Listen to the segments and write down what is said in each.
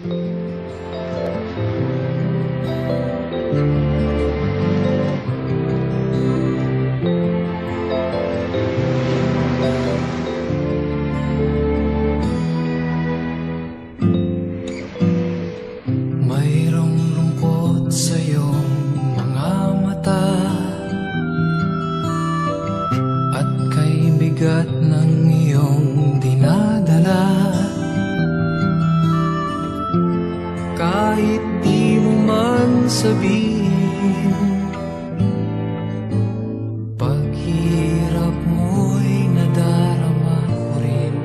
Mayroong lungkot sa iyong mga mata at kay bigat ng iyong dinadala. Kahit di mo man sabihin, paghirap mo'y nadarama ko rin.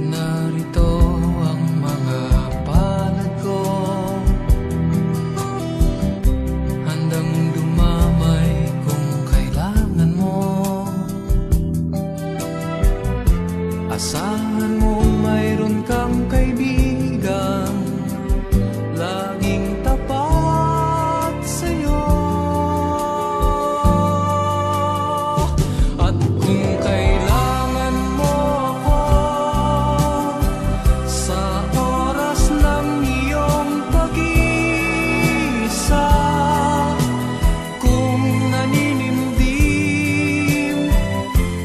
Narito ang mga palad ko, handang dumamay kung kailangan mo. Asahan mo mayroon kang kaibigan, laging tapat sa'yo. At kung kailangan mo ako sa oras ng iyong pag-iisa, kung naninimdim,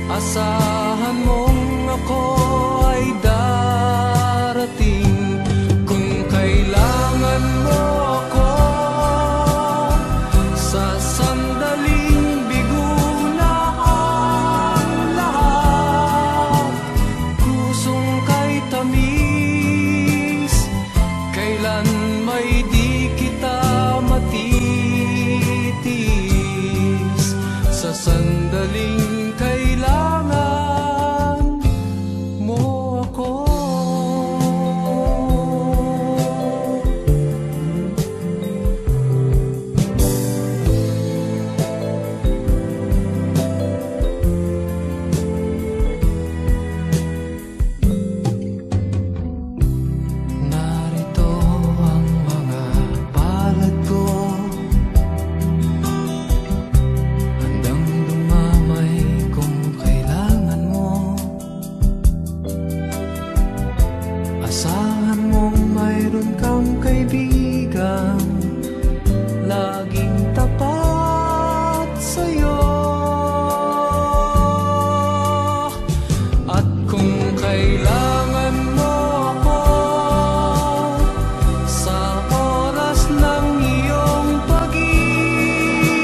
asahan mong ako ay darating. Kung kailangan mo ako sa sandaling bigo na ang lahat, pusong kay tamis, kailan may di kita matitis. Sa sandaling kailangan mo ako. Narito ang mga palad ko, handang dumamay kung kailangan mo. Asahan mong mayroon kang kaibigan, laging tapat sa'yo. At kung kailangan mo ako sa oras ng iyong pag-iisa,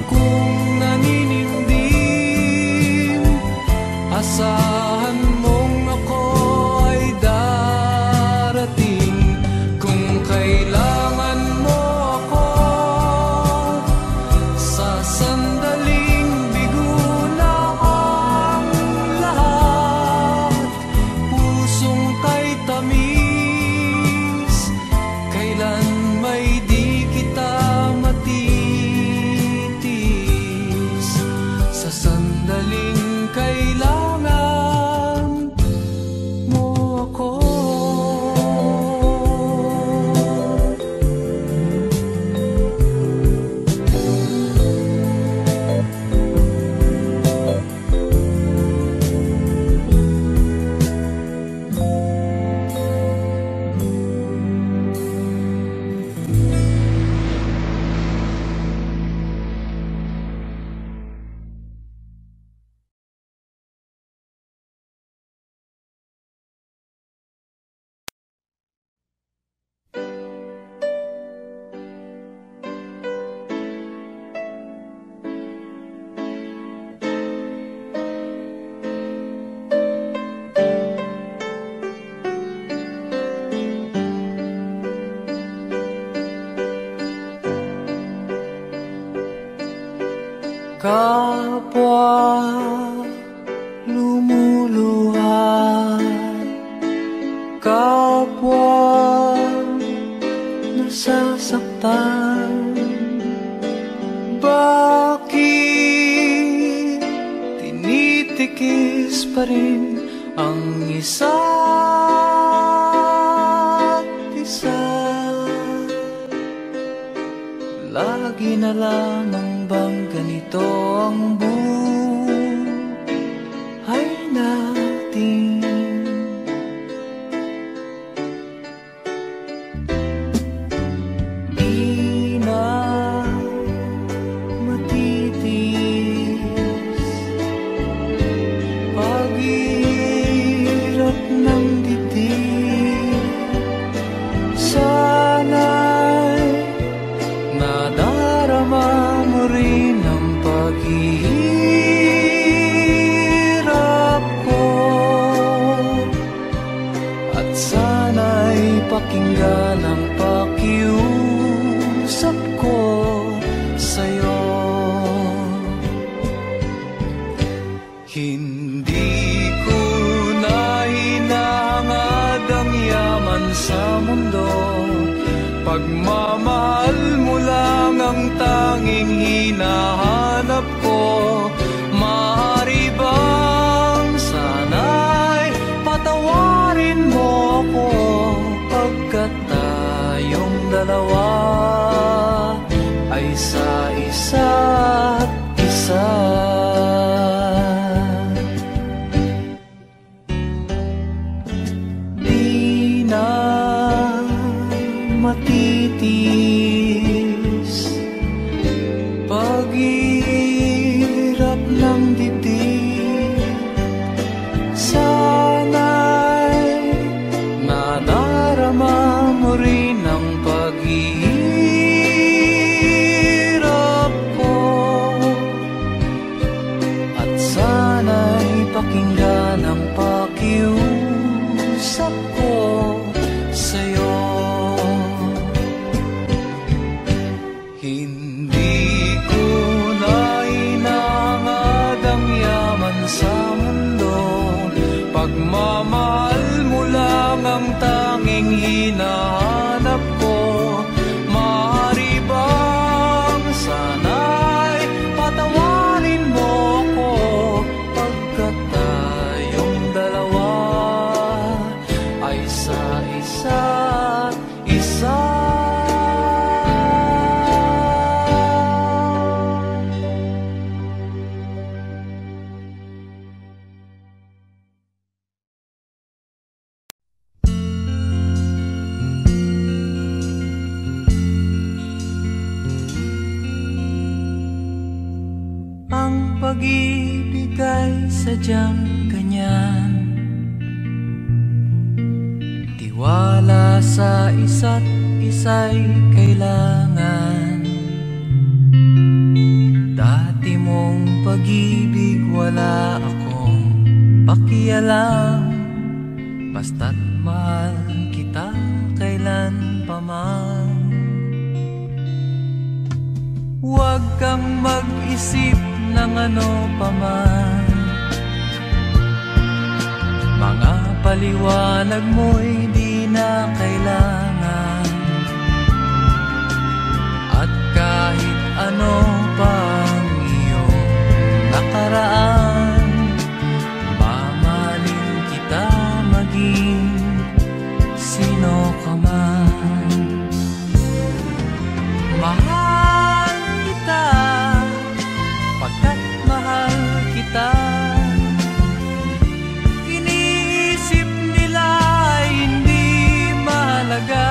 kung naninimdim, asahan mong ako ay darating. Kung kailangan mo ako sa sandaling bigo na ang lahat, pusong kay tamis, kailan may di kita matitis. Sa sandaling kailangan mo ako. Kapwa lumuluhan, kapwa nasasaktan, bakit tinitikis pa rin ang isa't isa? Lagi na lamang bang ganito ang buhay natin? Di na matitis paghirap ng dibdib. Sana'y nadarama mo rin ang paghihirap ko, at sana'y pakinggan ang pakiusap ko sa'yo. Hindi ko na hinahangad ang yaman sa mundo, pagmamahal mo lang ang tanging hinahanap ko. Maaari bang sana'y patawarin mo ako, pagkat tayong dalawa ay sa isa't isa. Di na matitis paghirap ng dibdib. Sana'y nadarama mo rin ang paghihirap ko, at sana'y pakinggan ang pakiusap ko sa'yo. Hindi ko na hinahangad ang yaman sa mundo, pagmamahal mo lang ang tanging hinahanap ko. Maaari bang sana'y patawarin mo ako, pagkat tayong dalawa ay sa isa't isa. Ang pag-ibig ay sadyang ganyan, tiwala sa isa't isa'y kailangan. Dati mong pag-ibig wala akong pakialam, basta't mahal kita kailan pa man. Huwag kang mag-isip ng ano pa man, mga paliwanag mo'y di na kailangan. At kahit ano pa ang iyong nakaraan, mamahalin kita maging sino ka man. Mahal kita pagkat mahal kita. Iniisip nila ay hindi mahalaga,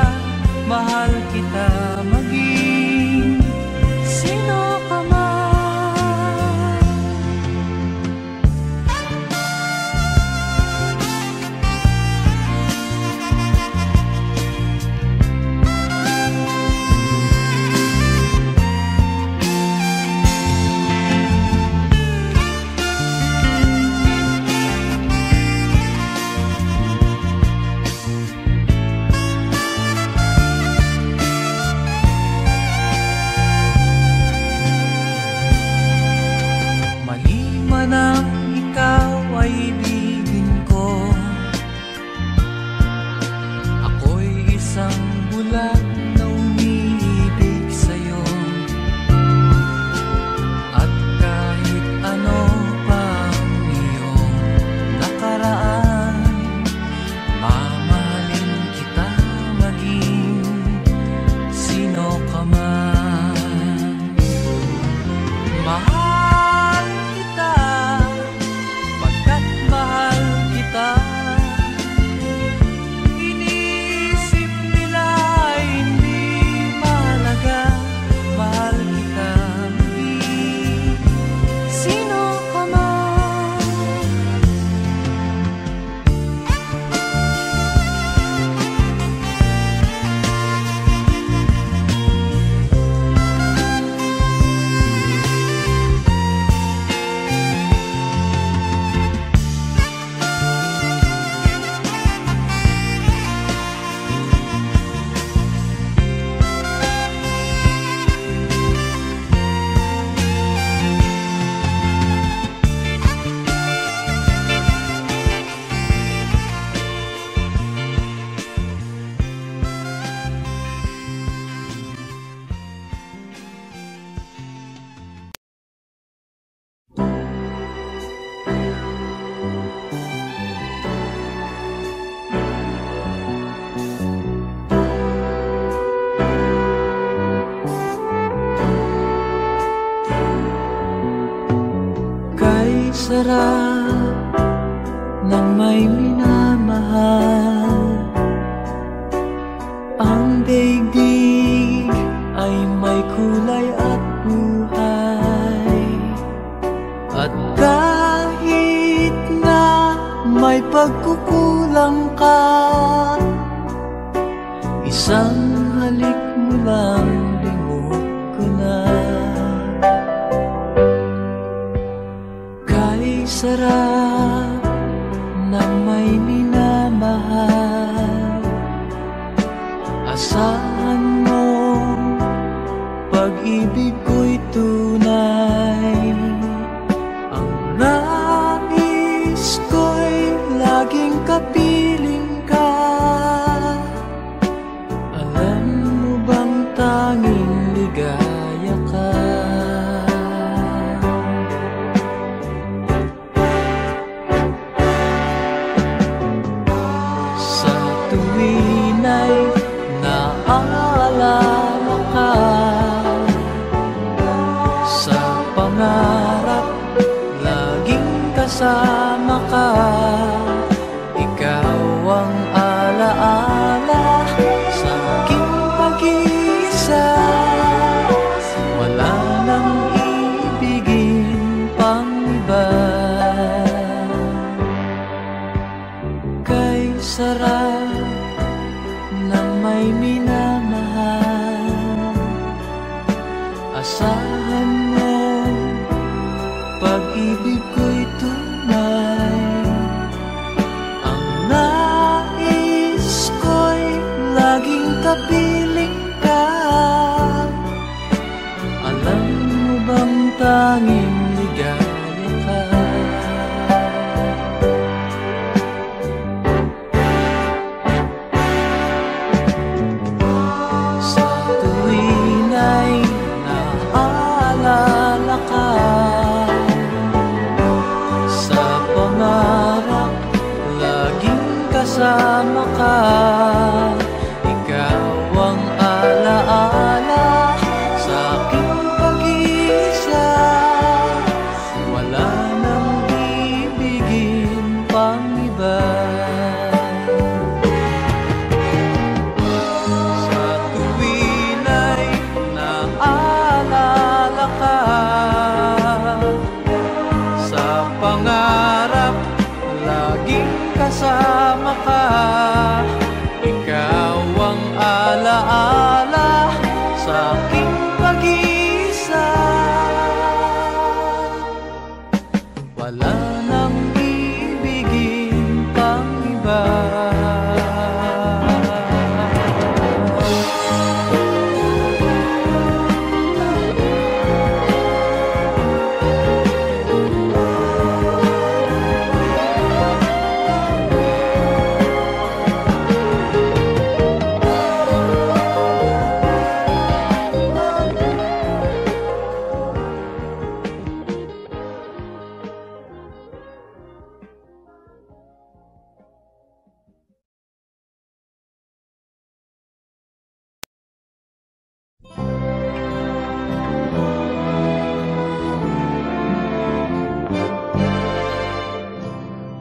sarap ng may minamahal. Ang daigdig ay may kulay at buhay. At kahit na may pagkukulang ka, isang halik mo lang limot ko na. Kay sarap ng may minamahal, asahan mo pag-ibig ko'y tunay. Ang nais ko'y laging kapiling ka. Alam mo bang tanging ligaya ka? Sa tuwin ay naaalala ka, sa pangarap laging kasama ka. Ikaw ang alaala sa aking pag-iisa. Wala nang ibigin pang iba. Kay sarap ng may minamahal, asahan mo pag-ibig ko'y tunay. Ang nais ko'y laging kapiling ka. Alam mo bang tanging ligaya ka? Sa tuwin ay naaalala ka, sa pangarap laging kasama ka. Ikaw ang alaala sa aking pag-iisa. Wala nang ibigin pang iba. Sa tuwin ay naaalala ka, sa pangarap laging kasama ka. Ikaw ang alaala sa aking pag-iisa. Wala nang ibigin pang iba.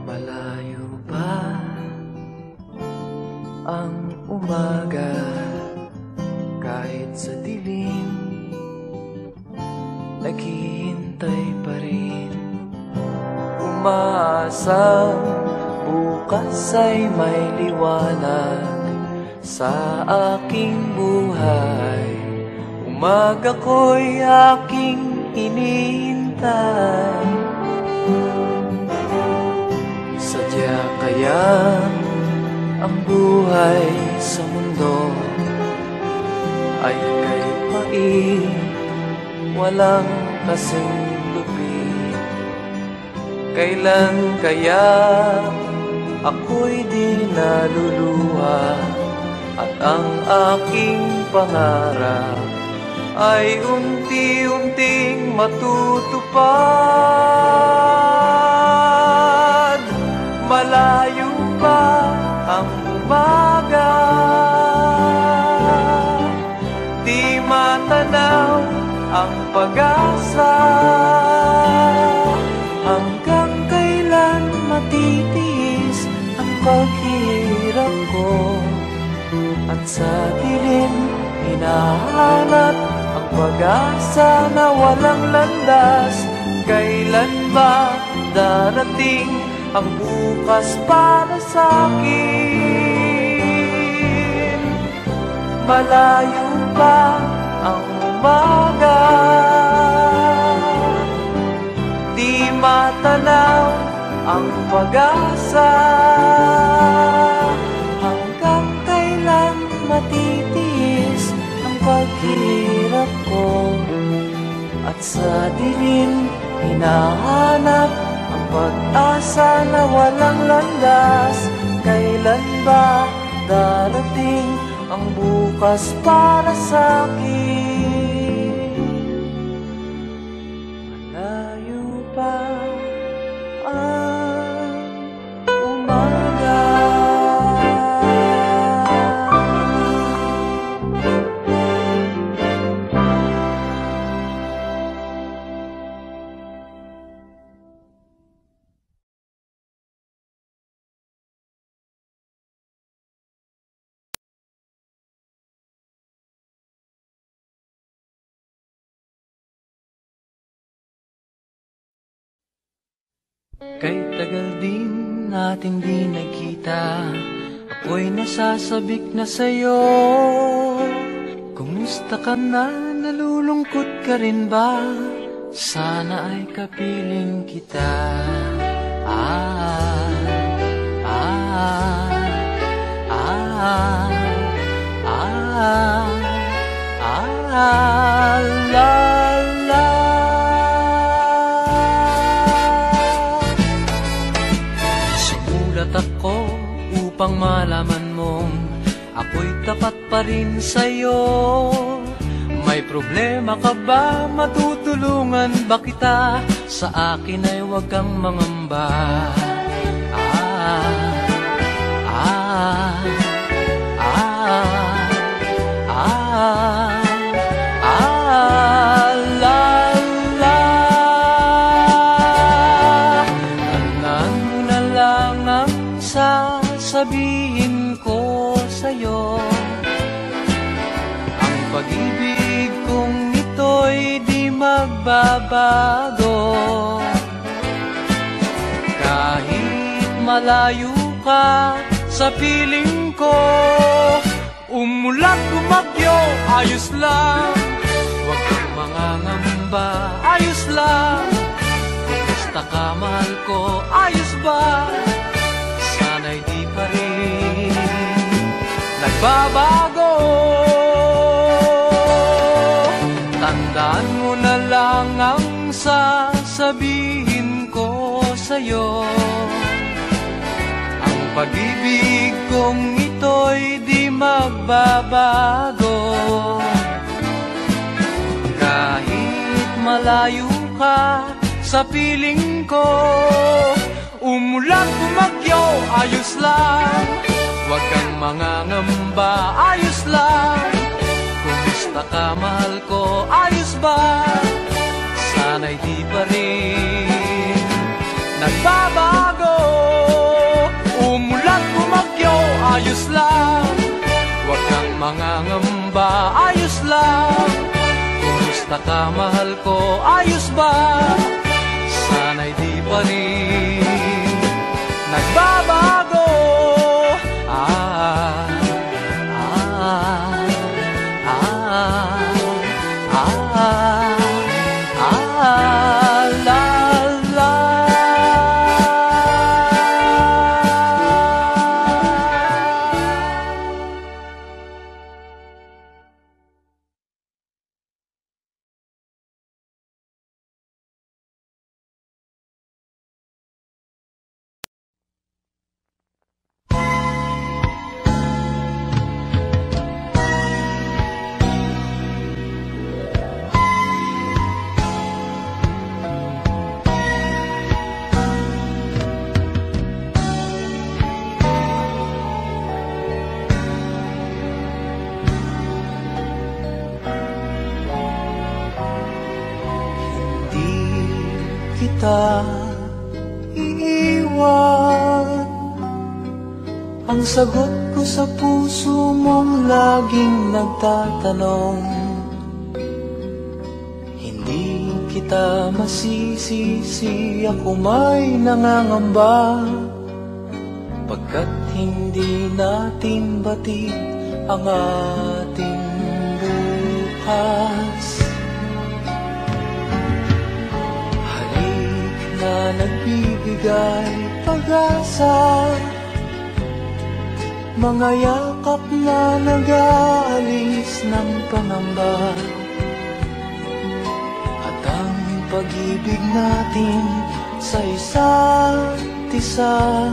Malayo pa ang umaga, kahit sa dilim naghihintay pa rin. Umaasang bukas ay may liwanag sa aking buhay. Umaga ko'y aking hinihintay. Sadya kaya ang buhay sa mundo ay kay pait, walang kasing lupit. Kailan kaya ako'y di naluluha at ang aking pangarap ay unti-unting matutupad. Malayo pa ang umaga, di matanaw ang pag-asa, hanggang sa dilim hinahanap ang pag-asa na walang landas. Kailan ba darating ang bukas para sa'kin? Malayo pa ang umaga, di matanaw ang pag-asa. Hanggang kailan matitiis ang paghirap ko? At sa dilim hinahanap ang pag-asa na walang landas. Kailan ba darating ang bukas para sa'kin? Malayo pa ang umaga. Kay tagal din nating di nagkita, ako'y nasasabik na sa'yo. Kumusta ka na? Nalulungkot ka rin ba? Sana ay kapiling kita. Sumulat ako upang malaman mong ako'y tapat pa rin sa'yo. May problema ka ba? Matutulungan ba kita? Sa akin ay huwag kang mangamba. Tandaan mo na lang ang sasabihin ko sa'yo. Ang pag-ibig kong ito'y di magbabago. Kahit malayo ka sa piling ko, umulat bumagyo, ayos lang. Huwag kang mangangamba, ayos lang. Kumusta ka, mahal ko, ayos ba? Sana'y di pa rin nagbabago. Tandaan mo na lang ang sasabihin ko sa'yo. Ang pag-ibig kong ito'y di magbabago. Kahit malayo ka sa piling ko, umulan bumagyo, ayos lang. Huwag kang mangangamba, ayos lang. Kumusta ka, mahal ko, ayos ba? Sana'y di pa rin nagbabago. Umulan bumagyo, ayos lang. Huwag kang mangangamba, ayos lang. Kumusta ka, mahal ko, ayos ba? Sana'y di pa rin nagbabago. Kita iiwan Ang sagot ko sa puso mong laging nagtatanong. Hindi kita masisisi, ako may nangangamba, pagkat hindi natin batid ang ating bukas. Halik na nagbibigay pag-asa, mga yakap na nag-aalis ng pangamba, at ang pag-ibig natin sa isa't isa,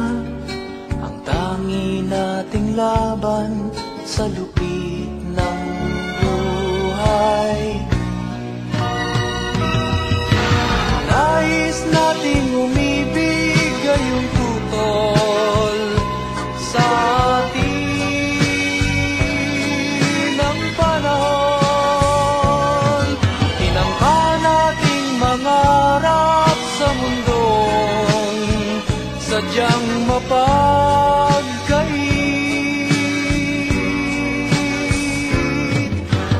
ang tangi nating laban sa lupit ng buhay. Nais nating umibig gayong tutol sa atin ang panahon. Tinangka nating mangarap sa mundong sadyang mapagkait.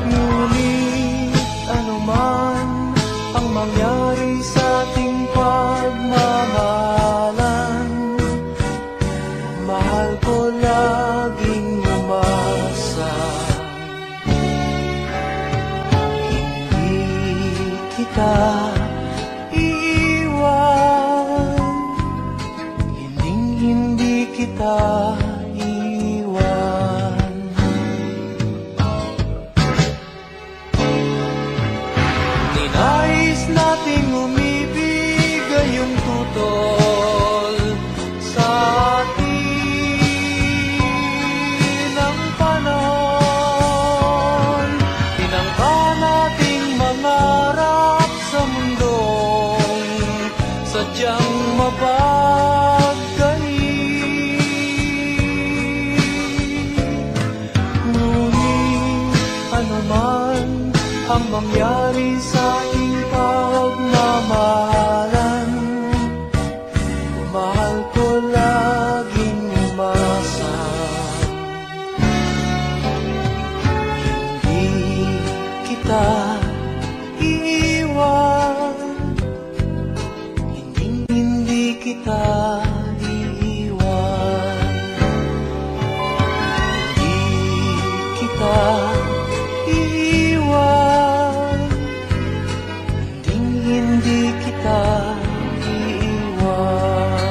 Ngunit anuman ang mangyari sa ating pagmamahalan, mahal ko laging umasa. Hindi kita iiwan, hindi kita iiwan. Ninais nating umibig gayong tutol sa atin ang panahon. Tinangka nating mangarap sa mundong sadyang mapagkait. Ngunit anuman ang mangyari sa ating pagmamahalan, mahal ko laging umasa. Hindi kita iiwan, hindi kita iiwan. Hindi kita iiwan, hindi kita iiwan.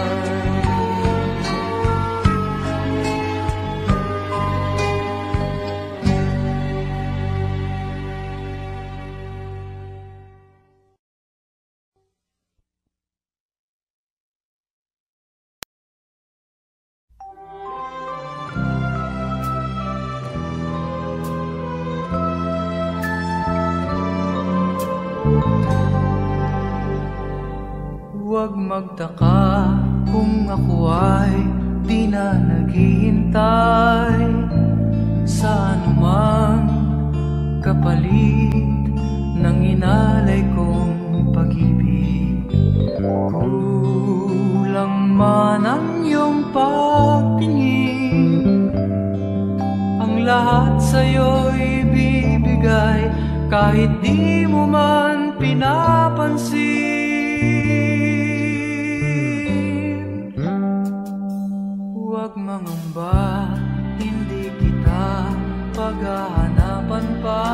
Huwag magtaka kung ako ay di na naghihintay sa anumang kapalit ng inalay kong pag-ibig. Kulang man ang iyong pagtingin, ang lahat sa'yo'y bibigay kahit di mo man pinapansin. Huwag mangamba, hindi kita paghahanapan pa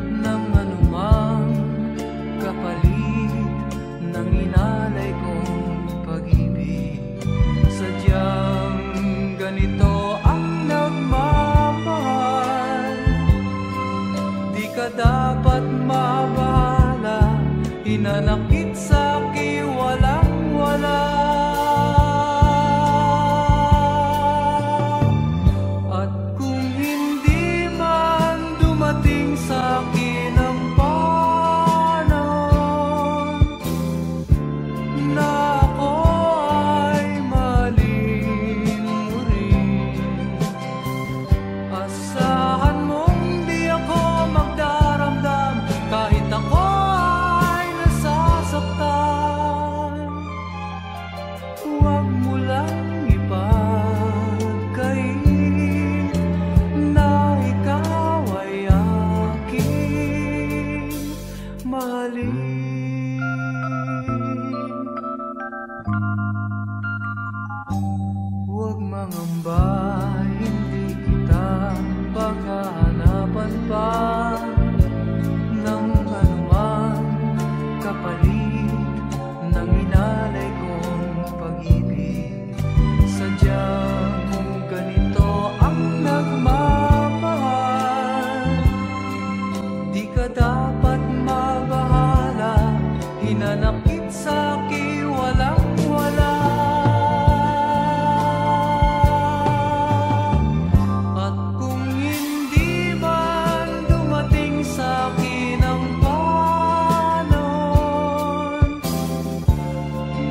ng anumang kapalit ng inalay kong pag-ibig. Sadyang ganito ang nagmamahal, di ka dapat mabahala, hinanakit sa'ki walang-wala. Huwag mo lang dapat mabahala, hinanakit sa'ki walang wala. At kung hindi man dumating sa'kin ang panon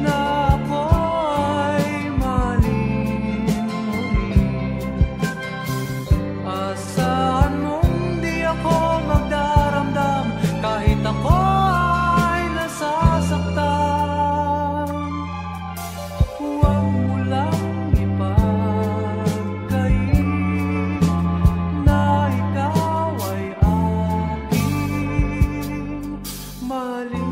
na ako'y maling muli, asahan mong di ako magdaramdam kahit ako ay nasasaktan. Huwag mo lang ipagkait na ikaw ay aking mali.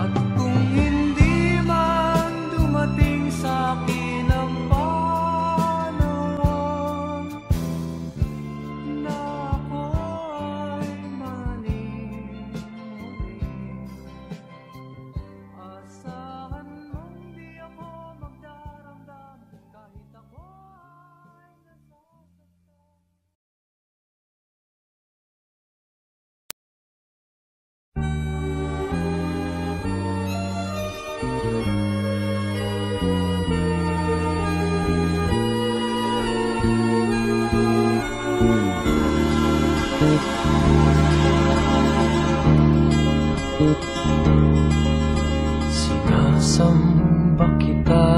At kung hindi man dumating sa'kin ang panon na ako'y maling muli, asahan mong di ako magdaramdam kahit ako ay nasasaktan. Sinasamba kita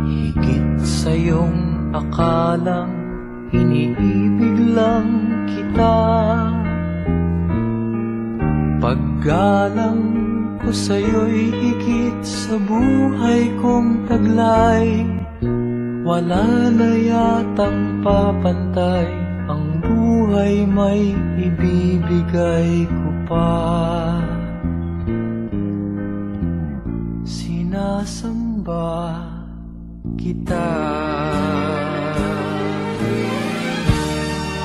higit sa iyong akalang iniibig lang kita. Paggalang ko sa'yo'y higit sa buhay kong taglay. Wala na yatang papantay, ang buhay may ibibigay ko pa. Sinasamba kita.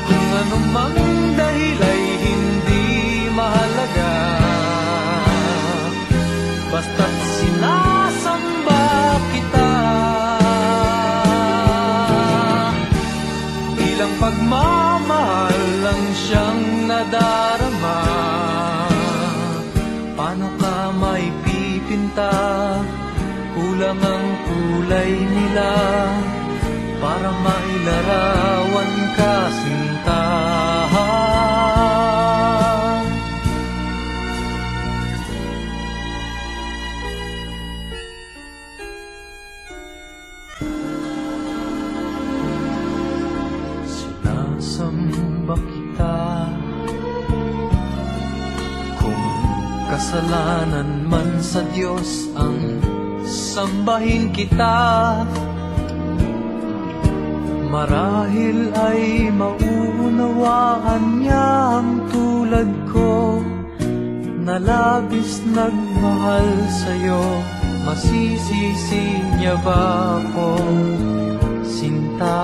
Kung anumang dahil ay hindi mahalaga, basta't sinasamba kita. Ilang pagmamahal lang siyang nadarama, paano ka may pipinta? Kulang ang kulay nila para mailarawan ka, sinta. Sinasamba kita. Kung kasalanan man sa Diyos ang sambahin kita, marahil ay mauunawaan niya ang tulad ko na labis nagmahal sa'yo. Masisisi niya ba ako, sinta?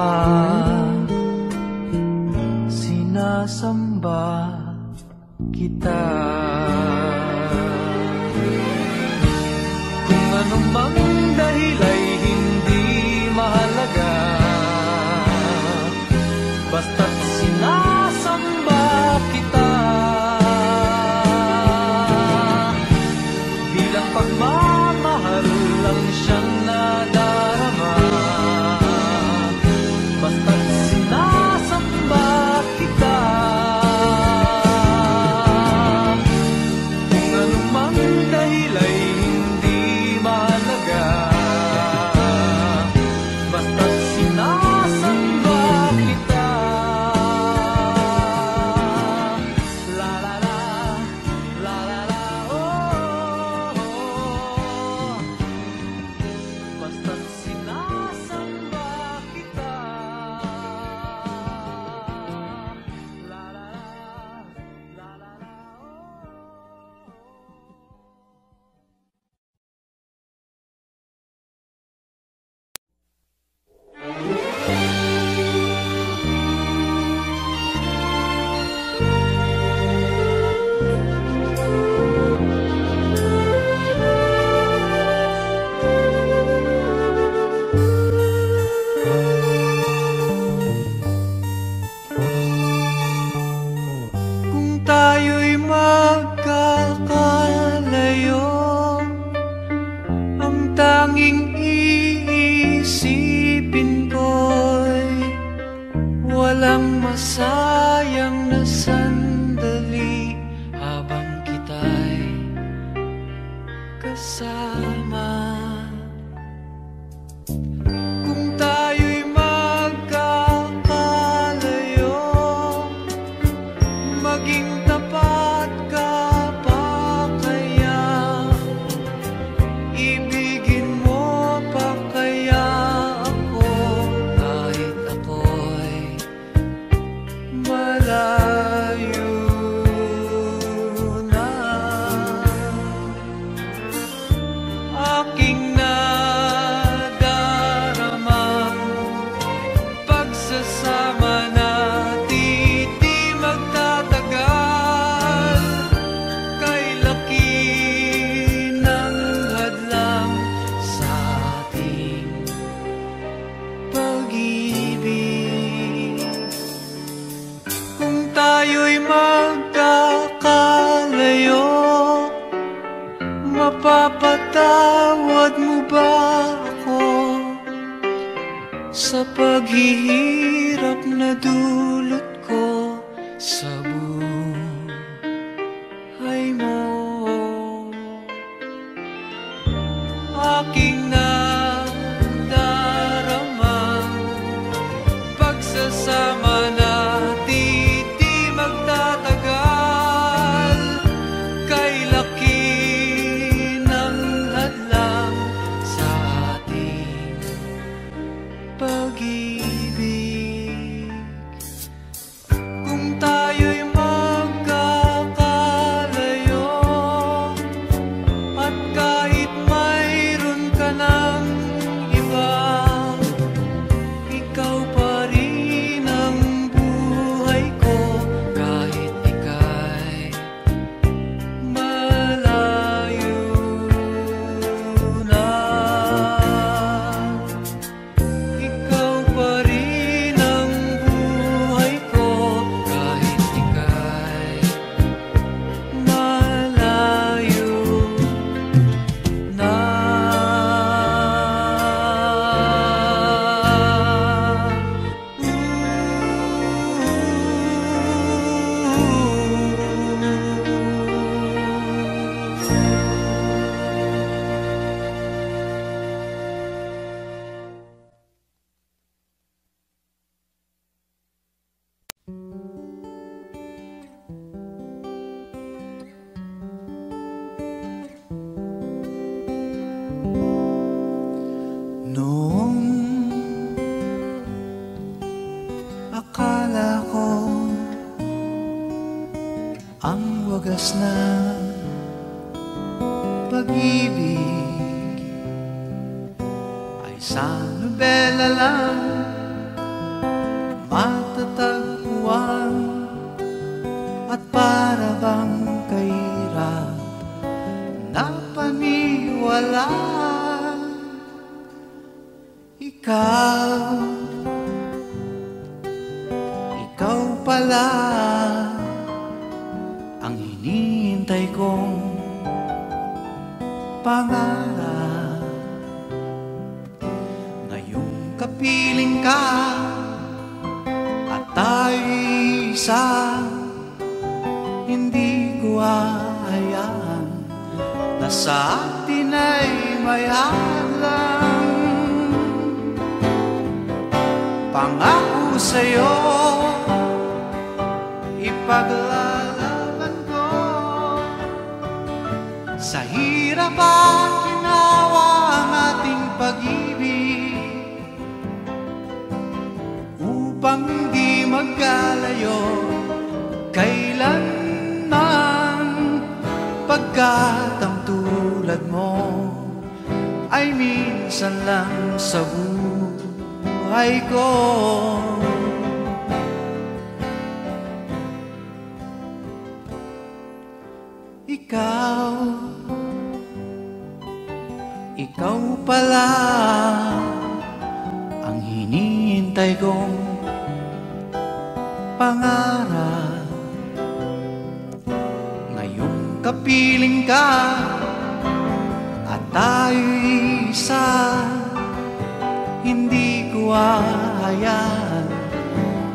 Sinasamba kita. Kung anumang dahil ay hindi mahalaga, basta't sinasamba kita. Bilang pagmamahal lang siyang nadarama, basta't sinasamba kita. Kung anumang dahil ay hindi mahalaga, Kung tayo'y magkakalayo, maging tapat ka pa kaya? Ibigin mo pa kaya ako kahit ako'y malayo na? Aking nadaramang pagsasama natin di magtatagal. Kay laki ng hadlang sa ating pag-ibig. Kung tayo'y magkakalayo, mapapatawad mo ba ako sa paghihirap na dulot ko sa buhay mo? Aking nadaramang pagsasama natin di magtatagal. Kay laki ng hadlang sa ating pag-ibig. Kung tayo'y magkakalayo, at kahit mayroon ka ng iba, ikaw pa rin ang buhay ko kahit ika'y malayo na. Ikaw pa rin ang buhay ko kahit ika'y malayo na. Noong akala ko ang wagas na pag-ibig ay sa nobela lang matatagpuan, at para bang kahirap na paniwalaan. Ikaw pala ang hinihintay kong pangarap. Ngayong kapiling ka at tayo'y isa, hindi ko hahayaan na sa atin ay may hadlang. Pangako sa'yo, ipaglalaban ko sa hirap at ginawa ang ating pag-ibig, upang hindi magkalayo kailanman, pagkat ang tulad mo ay minsan lang sa buhay ko. Ikaw pala ang hinihintay kong pangarap. Ngayong kapiling ka at tayo'y isa, hindi ko hahayaan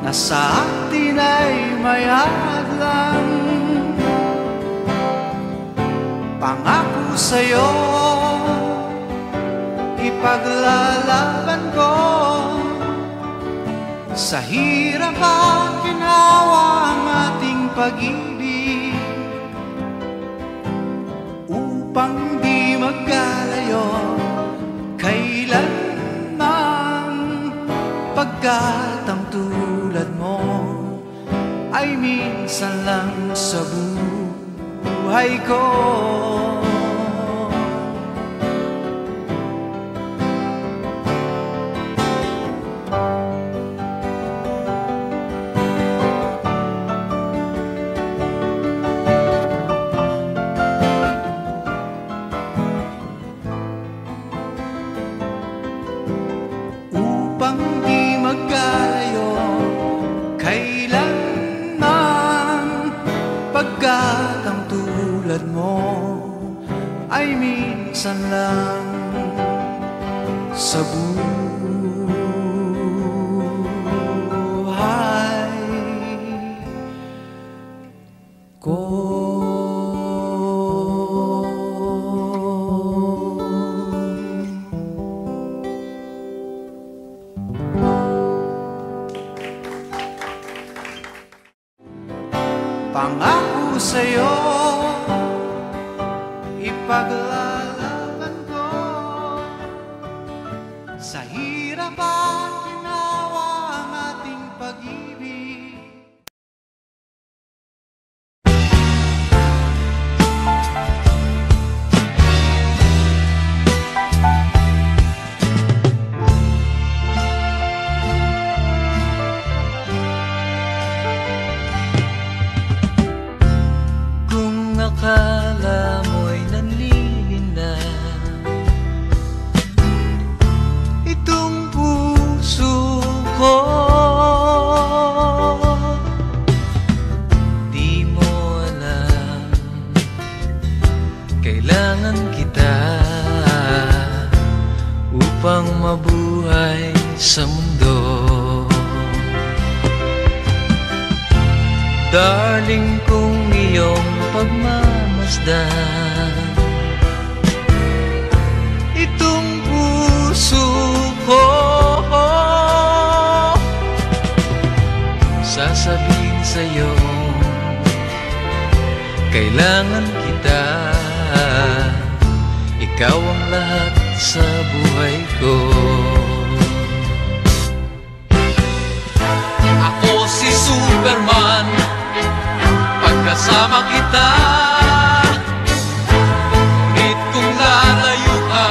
na sa atin ay may hadlang. Pangako sa'yo, ipaglalaban ko. Sa hirap at ginawa ang ating pag-ibig, upang di magkalayo kailanman. Pagkat ang tulad mo ay minsan lang sa buhay ko. Upang di magkalayo kailanman. Pagkat ang tulad mo ay minsan lang sa buhay ko. Pangako sa'yo, ipaglalaban ko. Sa hirap at ginawa ang ating pag-ibig. Akala mo'y nanlilina itong puso ko. Di mo alam, kailangan kita upang mabuhay sa mundo. Darling, kung iyong pagmamasdan itong puso ko, sasabihin sa'yo, kailangan kita. Ikaw ang lahat sa buhay ko. Ako si Superman, pagkasama kita. Ngunit kung lalayo ka,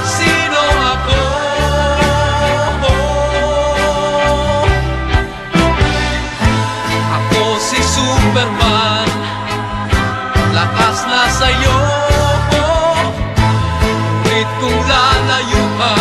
sino ako? Ako si Superman, lakas na sa'yo. Ngunit kung lalayo ka,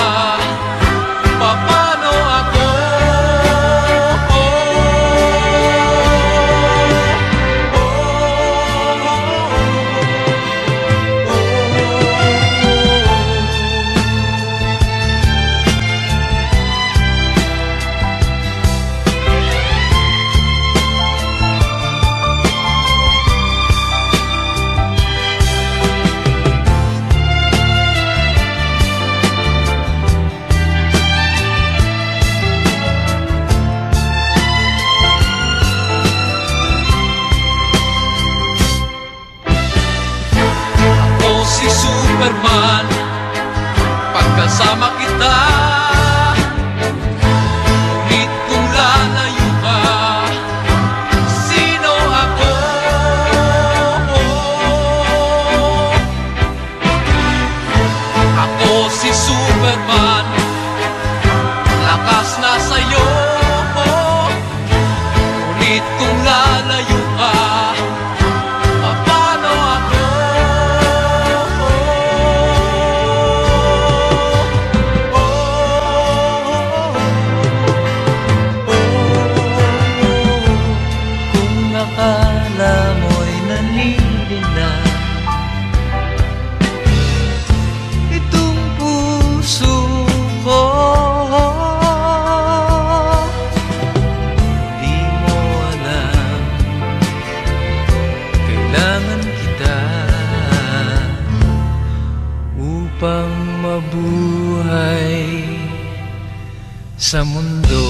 sa mundo.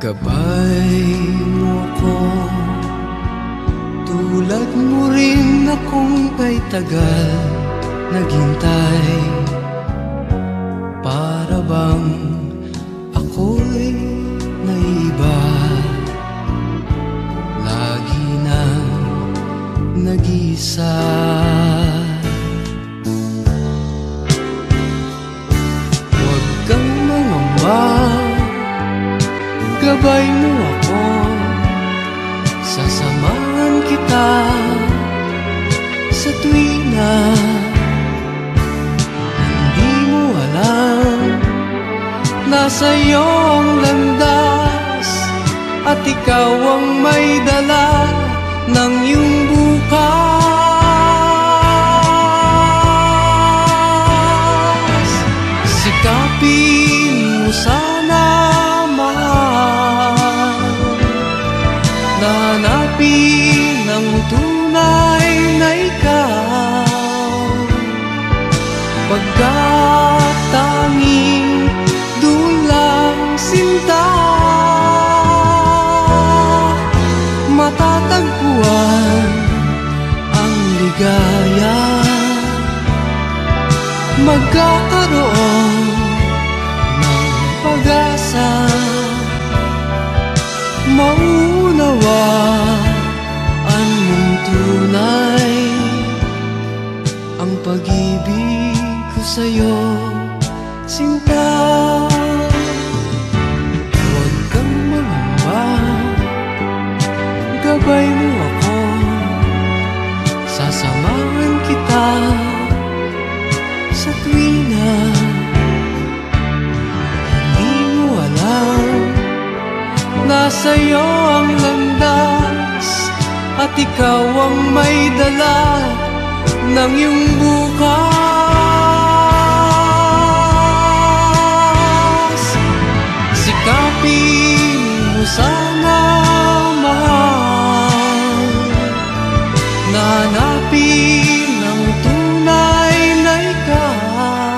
Gabay mo ko, tulad mo rin akong kay tagal naghintay. Para bang ako'y naiba, lagi nang nag-isa. Huwag kang mangamba, gabay mo ako, sasamahan kita sa tuwina. Hindi mo alam, nasa iyo ang landas, at ikaw ang may dala ng iyong bukas. Sikapin mo sana, hanapin ang tunay na ikaw, pagkat tanging dulang sinta matatagpuan ang ligaya. Magkakaroon ng pag-asa, maunawaan mong tunay ang pag-ibig ko sa'yo, sinta. Huwag kang mangamba, gabay mo ako, sasamahan kita sa tuwina. Hindi mo alam, nasa iyo ang landas, at ikaw ang may dala ng iyong bukas. Sikapin mo sana, mahal, na hanapin ang tunay na ikaw,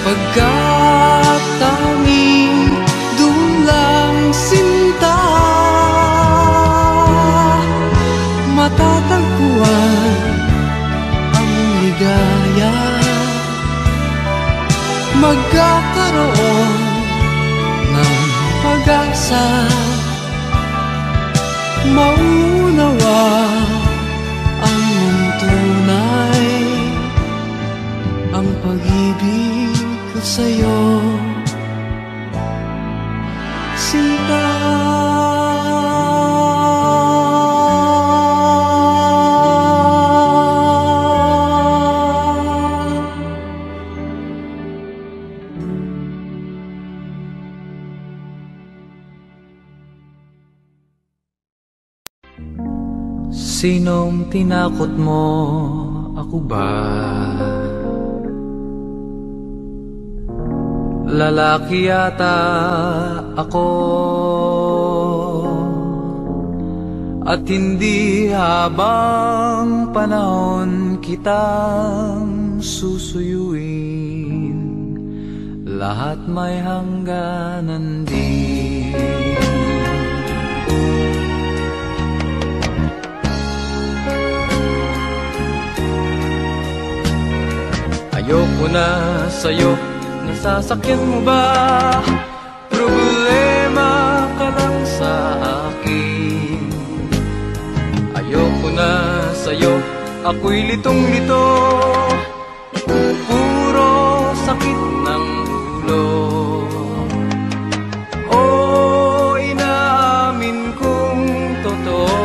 pagkat tanging dulang sinta matatagpuan ang ligaya. Magkakaroon ng pag-asa, maunawa ang mong tunay ang pag-ibig ko sa'yo, sinta. Sinong tinakot mo? Ako ba? Lalaki yata ako, at hindi habang panahon kitang susuyuin. Lahat may hangganan din. Ayoko na sa'yo, nasasakyan mo ba? Problema ako'y litong-lito, puro sakit ng ulo. Oh, inaamin kong totoo,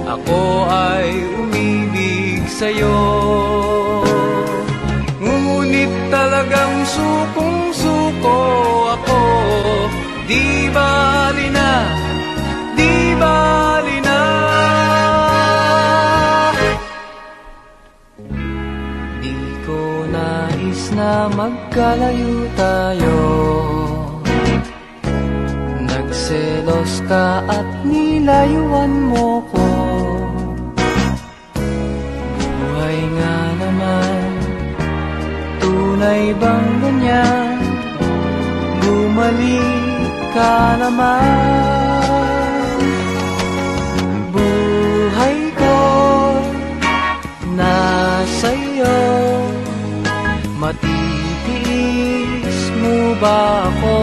ako ay umibig sa'yo. Ngunit talagang sukong-suko ako, di bali na, di bali na. Di ko nais na magkalayo tayo, nagselos ka at nilayuan mo ko. Buhay nga naman, tunay bang ganyan? Bumalik ka naman. Buhay ko nasa'yo, matitiis mo ba ako?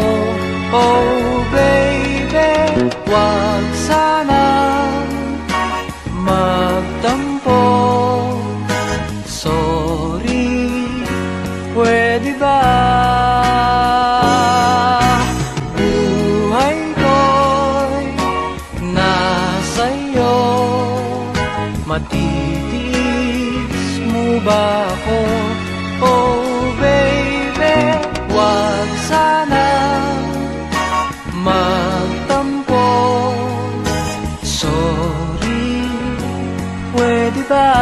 Oh baby, wag sanang magtampo. Sorry, pwede ba? Buhay ko'y nasa'yo, matitiis mo ba ako? Oh baby, wag sanang magtampo. Sorry, pwede ba?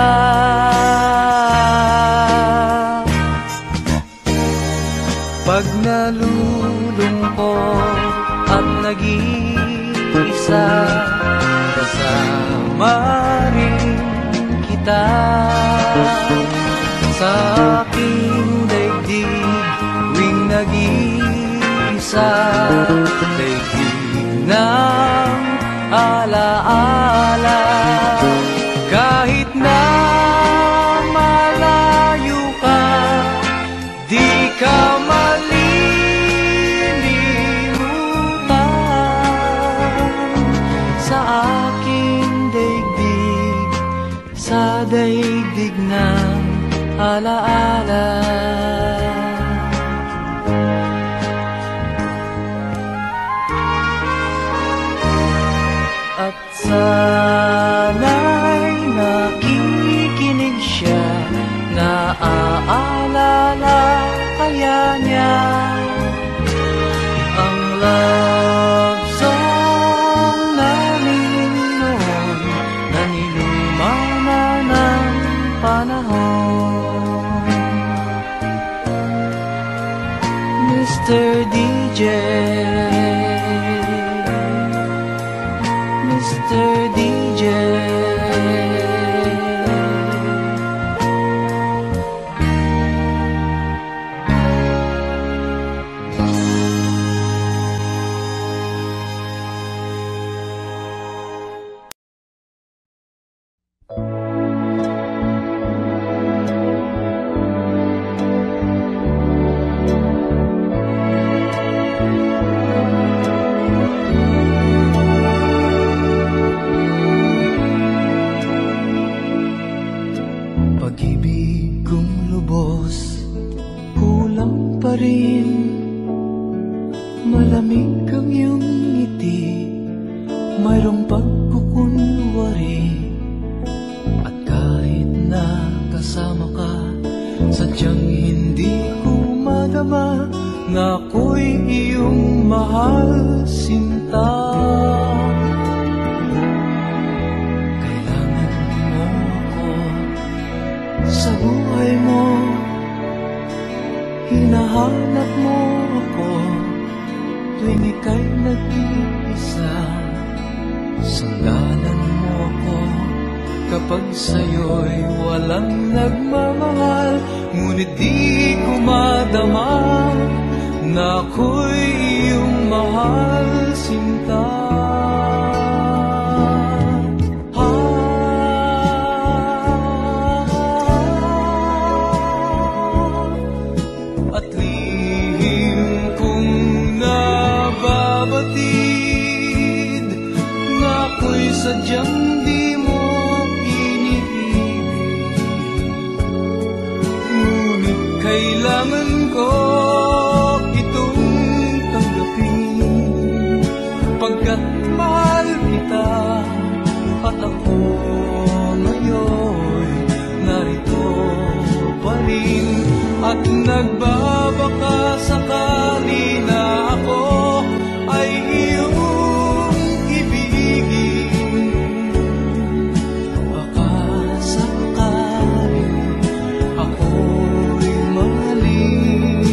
Pag nalulungkot at nag-iisa, kasama rin kita. Sa aking daigdig tuwing nag-iisa, daigdig ng alaala. Kahit na malayo ka, di ka daigdig ng alaala. At sana'y nakikinig siya, naaalala kaya niya ang love song namin noon na niluma ng panahon. Mr. DJ, Mr. DJ, pag-ibig kong lubos, kulang pa rin. Malamig ang iyong ngiti, mayroong pagkukunwari. At kahit na kasama ka, sadyang hindi ko madama na ako'y iyong mahal, sinta. Sa buhay mo, hinahanap mo ako tuwing ika'y nag-iisa. Sanggalan mo ako kapag sa'yo'y walang nagmamahal. Ngunit di ko madama na ako'y iyong mahal, sinta. Sadyang di mo iniibig, kailangan ko itong tanggapin, pagkat mahal kita at ako ngayon narito pa rin, at nagbabaka sakali na ako ay iyong ibigin. Baka sakaling ako'y mahalin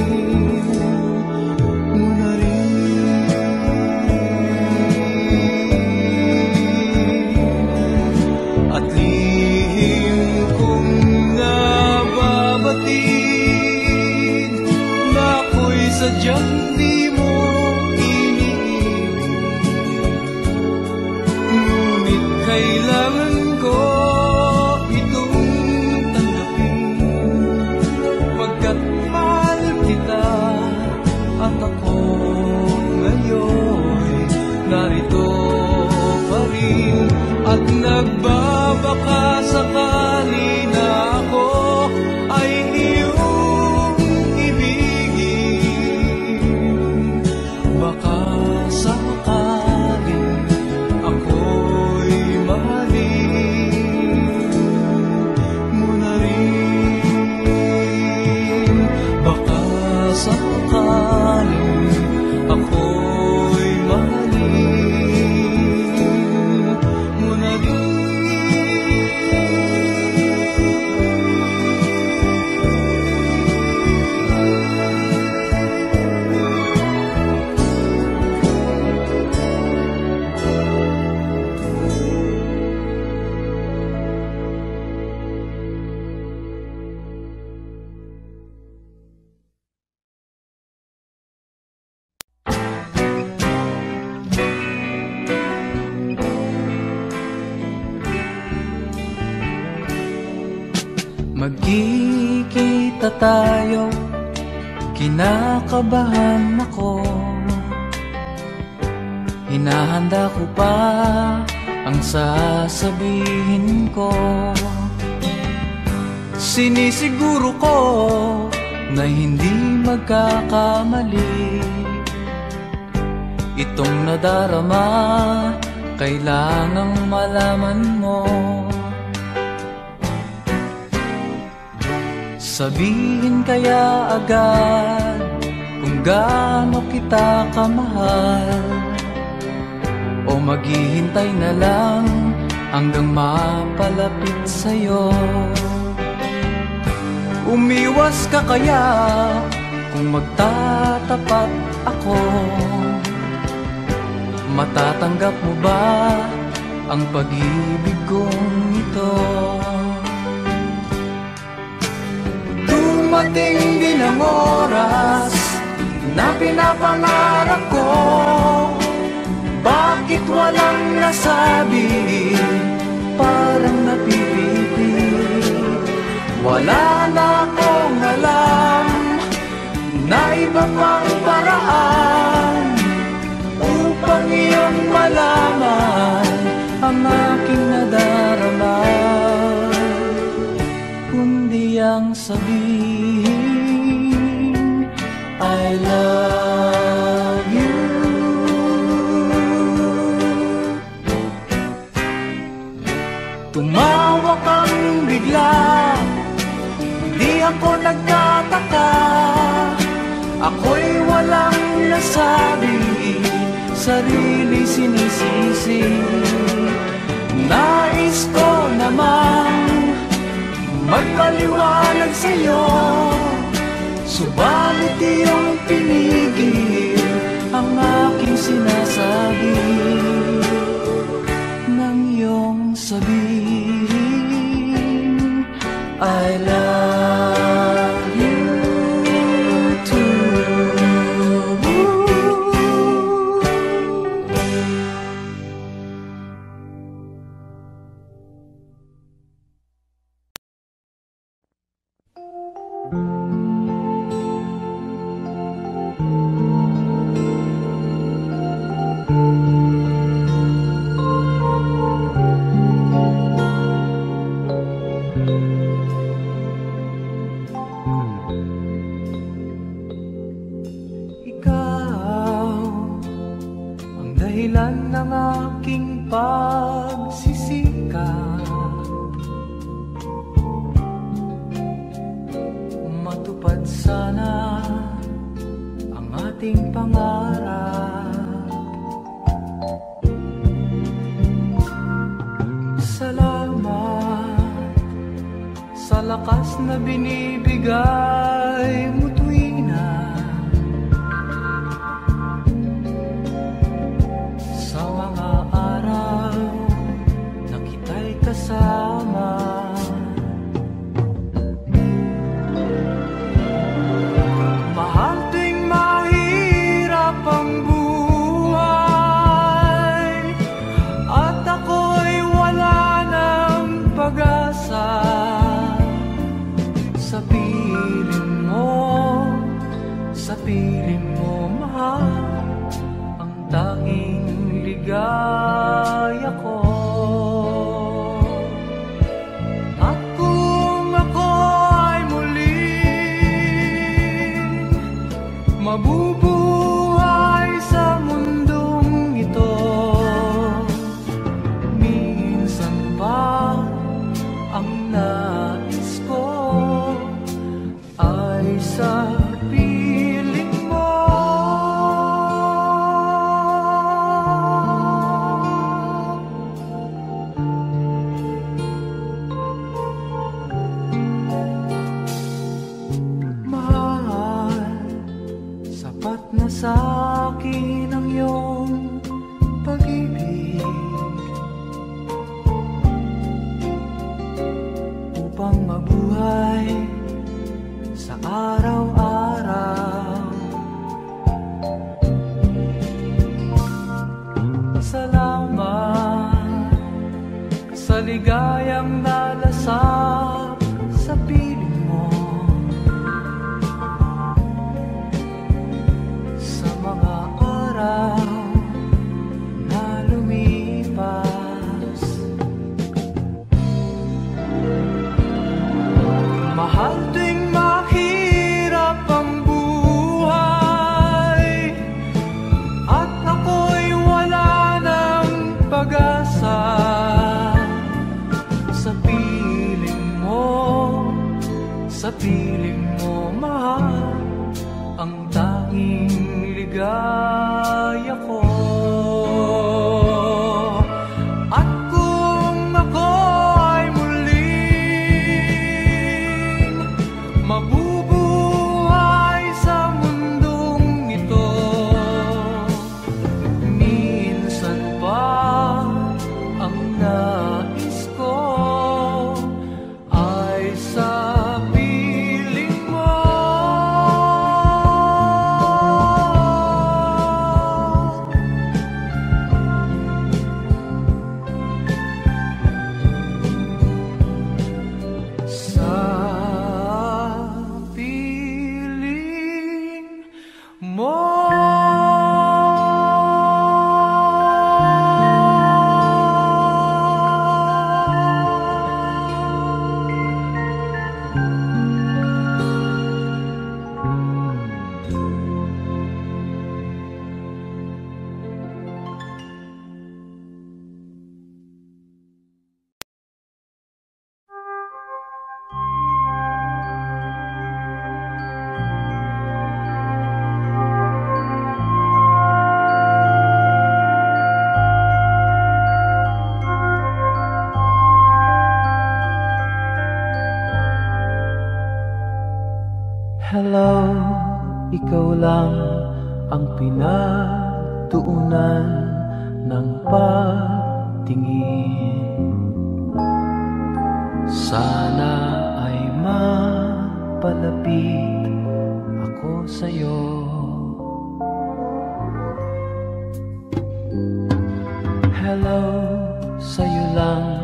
mo na rin. At lihim kong nababatid na ako'y sadyang di mo iniibig, ngunit kailangan ko itong tanggapin, pagkat mahal kita at ako ngayon narito pa rin, at nagbabaka sakali na ako ay iyong ibigin. Baka sakaling ako'y mahalin mo na rin. Baka sakaling ako'y mahalin mo na rin. Magkikita tayo, kinakabahan ako. Hinahanda ko pa ang sasabihin ko. Sinisiguro ko na hindi magkakamali. Itong nadarama, kailangang malaman mo. Sabihin kaya agad kung gaano kita kamahal, o maghihintay na lang hanggang mapalapit sa'yo. Umiwas ka kaya kung magtatapat ako? Matatanggap mo ba ang pag-ibig kong ito? Dumating din ang oras na pinapangarap ko. Bakit walang nasabi? Parang napipili. Wala na akong alam na iba pang paraan upang iyong malaman ang aking nadarama, kundi ang sabihin I love you. Tumawa kang bigla, di ako nagtataka. Ako'y walang nasabi, sarili sinisisi. Nais ko namang magpaliwanag sa'yo, subalit iyong pinigil ang aking sinasabi. Nang iyong sabihin I love you too. ng aking pagsisikap, matupad sana ang ating pangarap. Salamat sa lakas na binibigay mo tuwing na sa mga araw na kita'y kasama. Mahal tuwing mahirap ang buhay at ako'y wala ng pag-asa. Sa piling mo, mahal, ang tanging ligaya ko. At kung ako ay muling mabubuhay sa mundong ito, minsan pa ang nais ko ay sa piling mo. Mahal, sapat na sa akin ang iyong pag-ibig upang mabuhay sa araw-araw. Salamat sa ligayang nalasap sa piling mo, sa mga araw na lumipas. Mahal tuwing mahirap ang buhay at ako'y wala ng pag-asa. Sa piling mo, mahal, ang tanging ligaya ko. At kung ako ay muling mabubuhay sa mundong ito, minsan pa ang nais ko ay sa hello, ikaw lang ang pinagtuunan ng pagtingin. Sana ay mapalapit ako sa'yo. Hello, sa'yo lang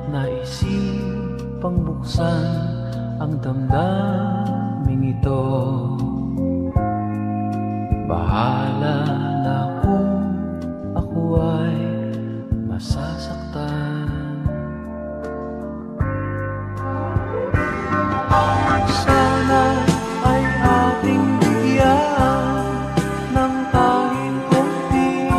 naisipang buksan ang damdamin ito. Bahala na kung ako ay masasaktan. Sana ay ating bigyan ng tanging konting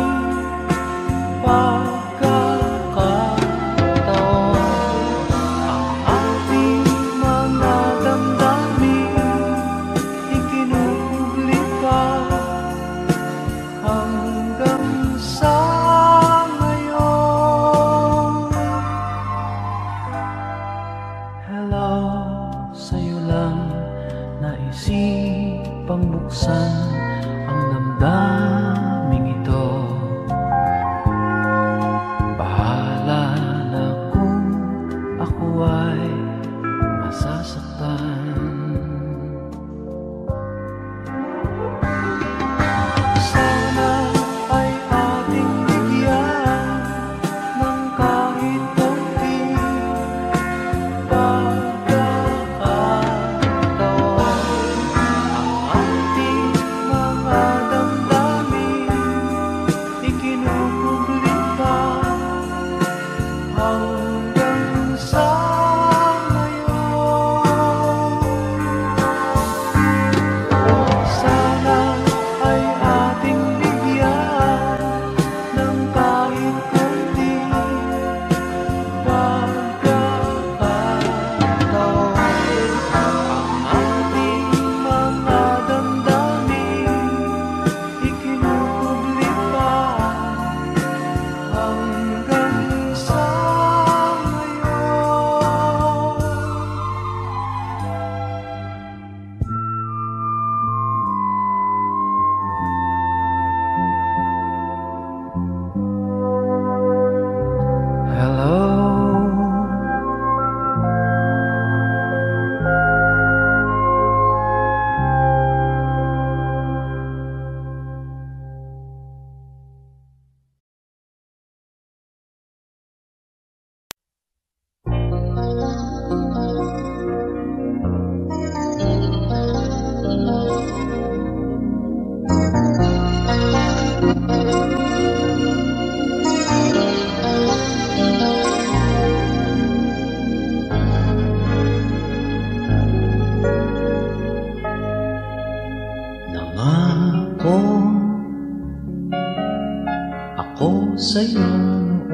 ako sa'yo noon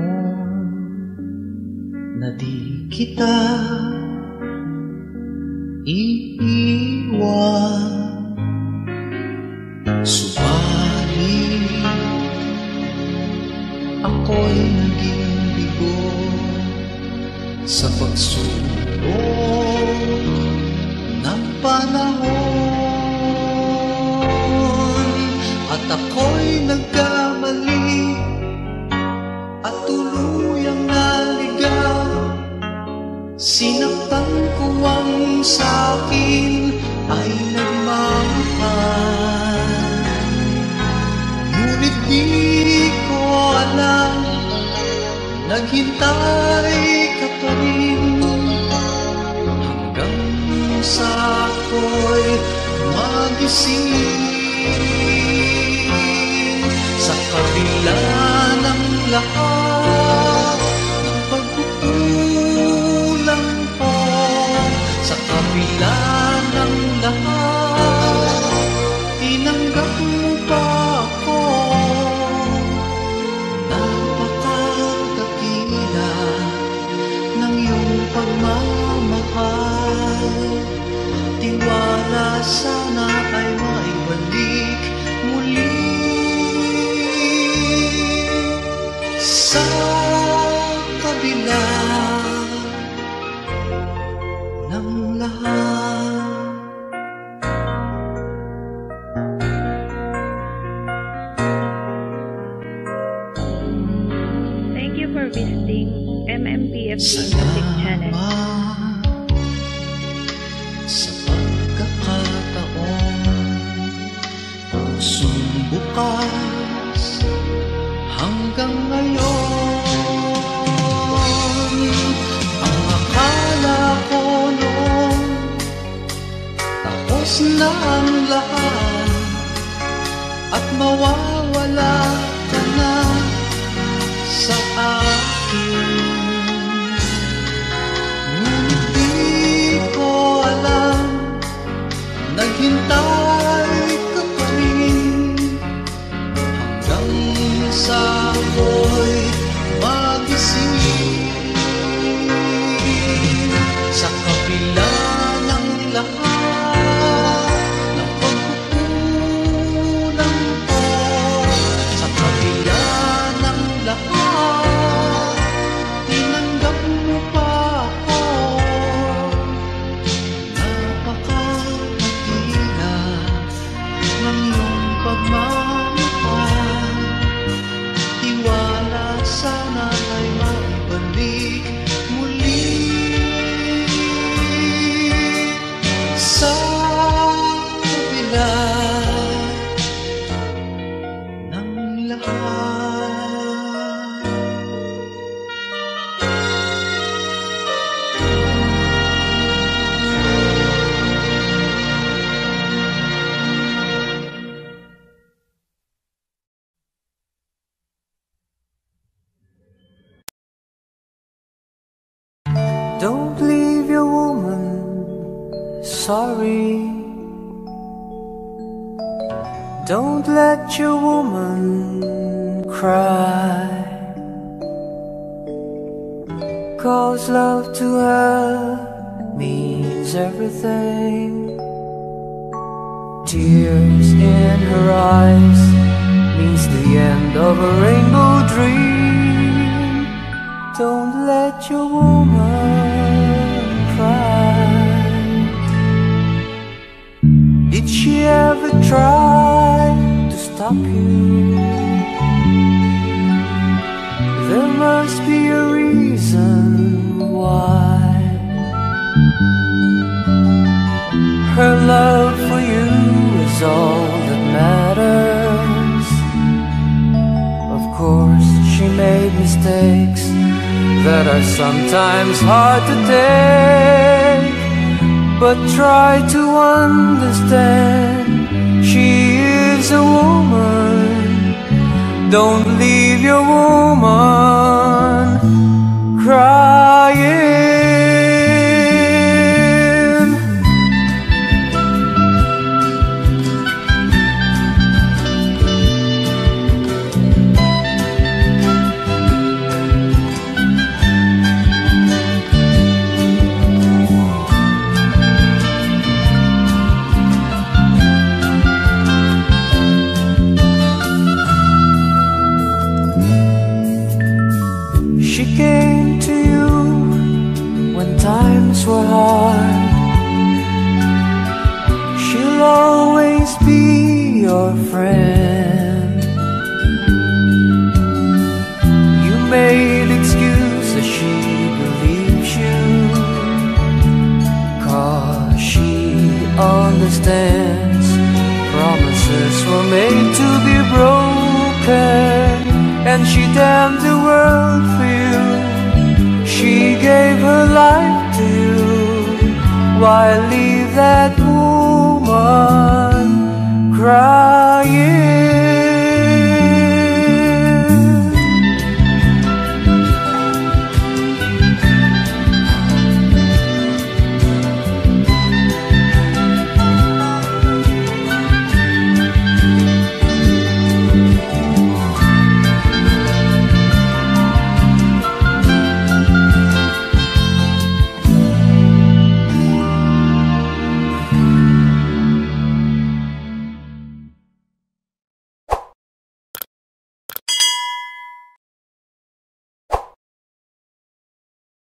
na di kita iiwan. Subalit ako'y naging bigo sa pagsulong ng panahon, at ako'y nagkamali at tuluyang naligaw. Sinaktan ko ang sa'kin ay nagmamahal, ngunit di ko alam, naghintay ka pa rin hanggang sa ako'y magising. Sa kabila ng lahat ng pagkukulang ko, sa kabila ng lahat, tinanggap mo pa ako. Napakadakila ng iyong pagmamahal, tiwala sana ay maibalik muli. Sa kabila ng lahat. Thank you for visiting MMPFC Music Channel. Sa pagkakataon, pusong bukas hanggang ngayon. Ang akala ko noon tapos na ang lahat at mawawala ka na sa akin. Ngunit di ko alam, naghintay ka pa rin hanggang sa ako'y magising. Sa kabila ng lahat ng pagkukulang ko, sa kabila ng lahat, tinanggap mo pa ako. Napakadakila ng iyong pagmamahal, tiwala sana ay maibalik muli. Sa kabila ng lahat. Don't leave your woman, sorry. Don't let your woman cry, 'cause love to her means everything. Tears in her eyes means the end of a rainbow dream. Don't let your woman cry. Did she ever try to stop you? There must be a reason why. Her love for you is all that matters. Of course, she made mistakes that are sometimes hard to take, but try to understand, she is a woman. Don't leave your woman crying. were hard. She'll always be your friend. You made excuses, she believes you, 'cause she understands promises were made to be broken. And she damned the world for you. She gave her life to you. Why leave that woman crying?